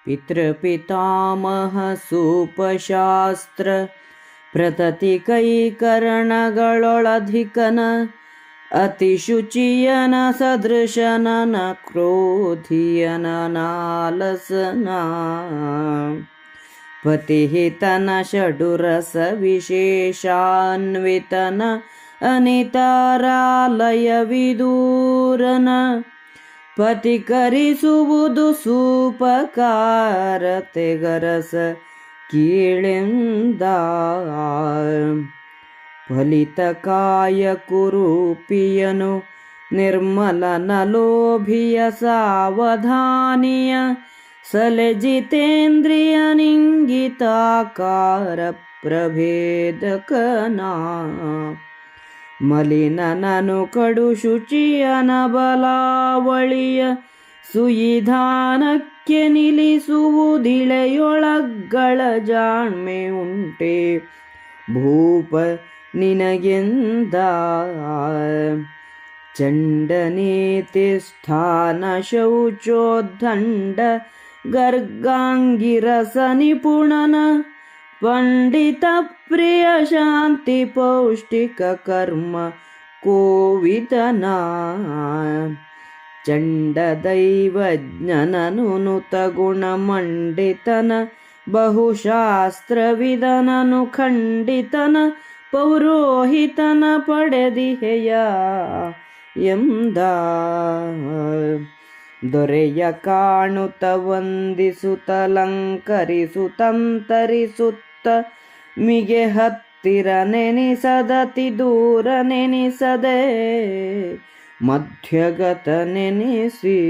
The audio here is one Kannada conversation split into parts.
ಪಿತೃಪಿತಾಮಹ ಸೂಪಶಾಸ್ತ್ರ ಪ್ರತತಿ ಕೈಕರಣಗಳೊಳಧಿಕನ ಅತಿಶುಚಿಯನ ಸದೃಶನನ ಕ್ರೋಧಿಯನ ನಾಲಸನ ಪತಿಹಿತನ ಷಡುರಸ ವಿಶೇಷಾನ್ವಿತನ ಅನಿತಾರಾಲಯ ವಿದೂರನ ಪತಿಕರಿಸುವುದು ಸೂಪಕಾರತೆಗರಸ ಕೀಳೆಂದ ಫಲಿತಕಾಯ ಕುರೂಪಿಯನು ನಿರ್ಮಲನ ಲೋಭಿಯ ಸಾವಧಾನಿಯ ಸಲಜಿತೇಂದ್ರಿಯ ನಿಂಗಿತಾಕಾರ ಪ್ರಭೇದಕನಾ ಮಲಿನನನು ಕಡು ಶುಚಿಯನ ಬಲಾವಳಿಯ ಸುಯಿಧಾನಕ್ಕೆ ನಿಲ್ಲಿಸುವುದಿಳೆಯೊಳಗಳ ಜಾಣ್ಮೆ ಉಂಟೆ ಭೂಪ ನಿನಗೆಂದ ಚಂಡನೀತಿಷ್ಠಾನ ಶೌಚೋದ್ದಂಡ ಗರ್ಗಾಂಗಿರಸ ನಿಪುಣನ ಪಂಡಿತ ಪ್ರಿಯ ಶಾಂತಿ ಪೌಷ್ಟಿಕ ಕರ್ಮ ಕೋವಿದನ ಚಂಡದೈವಜ್ಞನನು ನುತ ಗುಣಮಂಡಿತನ ಬಹುಶಾಸ್ತ್ರವಿದನನು ಖಂಡಿತನ ಪೌರೋಹಿತನ ಪಡೆದಿಹೆಯ ಎಂದ ದೊರೆಯ ಕಾಣುತ್ತ ವಂದಿಸುತ್ತಲಂಕರಿಸುತ್ತಂತರಿಸುತ್ತ ಮಿಗೆ ಹತ್ತಿರ ನೆನಿಸದತಿ ದೂರ ನೆನಿಸದೆ ಮಧ್ಯಗತ ನೆನೆಸಿ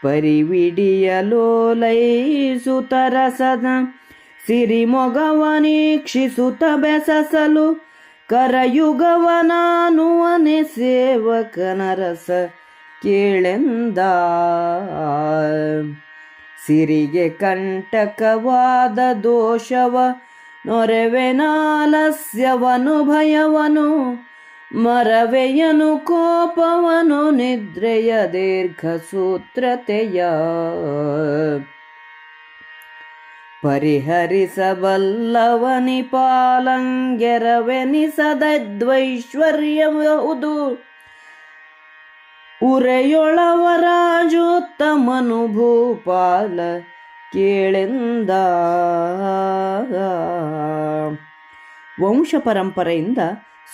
ಪರಿವಿಡಿಯಲೋಲೈಸುತ್ತರಸದ ಸಿರಿಮೊಗವನೀಕ್ಷಿಸುತ್ತ ಬೆಸಸಲು ಕರಯುಗವನಾನುವನೆ ಸೇವಕನ ರಸ ಕೇಳೆಂದ ಸಿರಿಗೆ ಕಂಟಕವಾದ ದೋಷವ ನೊರೆವೆನಾಲಸ್ಯವನು ಭಯವನು ಮರವೆಯನು ಕೋಪವನು ನಿದ್ರೆಯ ದೀರ್ಘ ಸೂತ್ರತೆಯ ಪರಿಹರಿಸಬಲ್ಲವನಿ ಪಾಲಂಗೆರವೆನಿಸದದ್ವೈಶ್ವರ್ಯವುದು ಉರೆಯೊಳವರಾಜೋತ್ತಮನು ಭೂಪಾಲ ಕೇಳೆಂದ ವಂಶ ಪರಂಪರೆಯಿಂದ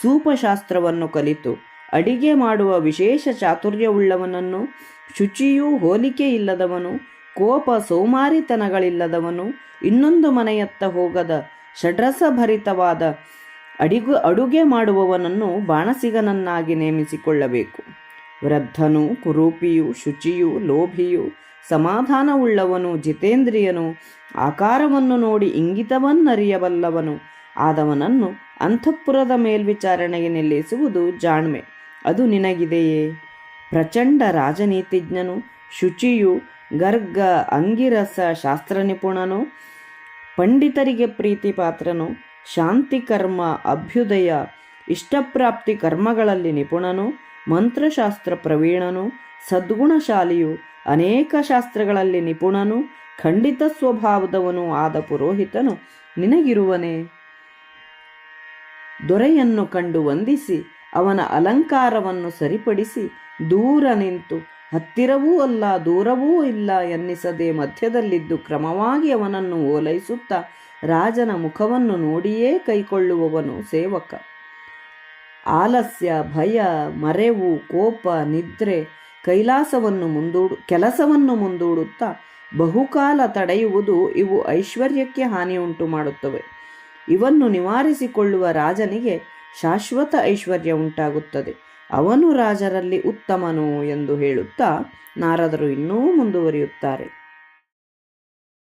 ಸೂಪಶಾಸ್ತ್ರವನ್ನು ಕಲಿತು ಅಡಿಗೆ ಮಾಡುವ ವಿಶೇಷ ಚಾತುರ್ಯವುಳ್ಳವನನ್ನು, ಶುಚಿಯೂ ಹೋಲಿಕೆ ಇಲ್ಲದವನು, ಕೋಪ ಸೋಮಾರಿತನಗಳಿಲ್ಲದವನು, ಇನ್ನೊಂದು ಮನೆಯತ್ತ ಹೋಗದ ಷಡ್ರಸಭರಿತವಾದ ಅಡುಗೆ ಮಾಡುವವನನ್ನು ಬಾಣಸಿಗನನ್ನಾಗಿ ನೇಮಿಸಿಕೊಳ್ಳಬೇಕು. ವೃದ್ಧನು, ಕುರೂಪಿಯು, ಶುಚಿಯು, ಲೋಭಿಯು, ಸಮಾಧಾನವುಳ್ಳವನು, ಜಿತೇಂದ್ರಿಯನು, ಆಕಾರವನ್ನು ನೋಡಿ ಇಂಗಿತವನ್ನರಿಯಬಲ್ಲವನು ಆದವನನ್ನು ಅಂತಃಪುರದ ಮೇಲ್ವಿಚಾರಣೆಗೆ ನಿಲ್ಲಿಸುವುದು ಜಾಣ್ಮೆ. ಅದು ನಿನಗಿದೆಯೇ? ಪ್ರಚಂಡ ರಾಜನೀತಿಜ್ಞನು, ಶುಚಿಯು, ಗರ್ಗ ಅಂಗಿರಸ ಶಾಸ್ತ್ರ ನಿಪುಣನು, ಪಂಡಿತರಿಗೆ ಪ್ರೀತಿಪಾತ್ರನು, ಶಾಂತಿ ಕರ್ಮ, ಅಭ್ಯುದಯ, ಇಷ್ಟಪ್ರಾಪ್ತಿ ಕರ್ಮಗಳಲ್ಲಿ ನಿಪುಣನು, ಮಂತ್ರಶಾಸ್ತ್ರ ಪ್ರವೀಣನು, ಸದ್ಗುಣಶಾಲಿಯು, ಅನೇಕ ಶಾಸ್ತ್ರಗಳಲ್ಲಿ ನಿಪುಣನು, ಖಂಡಿತ ಸ್ವಭಾವದವನು ಆದ ಪುರೋಹಿತನು ನಿನಗಿರುವನೇ? ದೊರೆಯನ್ನು ಕಂಡು ವಂದಿಸಿ ಅವನ ಅಲಂಕಾರವನ್ನು ಸರಿಪಡಿಸಿ ದೂರ ನಿಂತು ಹತ್ತಿರವೂ ಅಲ್ಲ ದೂರವೂ ಇಲ್ಲ ಎನ್ನಿಸದೆ ಮಧ್ಯದಲ್ಲಿದ್ದು ಕ್ರಮವಾಗಿ ಅವನನ್ನು ಓಲೈಸುತ್ತಾ ರಾಜನ ಮುಖವನ್ನು ನೋಡಿಯೇ ಕೈಕೊಳ್ಳುವವನು ಸೇವಕ. ಆಲಸ್ಯ, ಭಯ, ಮರೆವು, ಕೋಪ, ನಿದ್ರೆ, ಕೆಲಸವನ್ನು ಮುಂದೂಡುತ್ತಾ ಬಹುಕಾಲ ತಡೆಯುವುದು ಇವು ಐಶ್ವರ್ಯಕ್ಕೆ ಹಾನಿಯುಂಟು ಮಾಡುತ್ತವೆ. ಇವನ್ನು ನಿವಾರಿಸಿಕೊಳ್ಳುವ ರಾಜನಿಗೆ ಶಾಶ್ವತ ಐಶ್ವರ್ಯ ಉಂಟಾಗುತ್ತದೆ. ಅವನು ರಾಜರಲ್ಲಿ ಉತ್ತಮನು ಎಂದು ಹೇಳುತ್ತಾ ನಾರದರು ಇನ್ನೂ ಮುಂದುವರಿಯುತ್ತಾರೆ.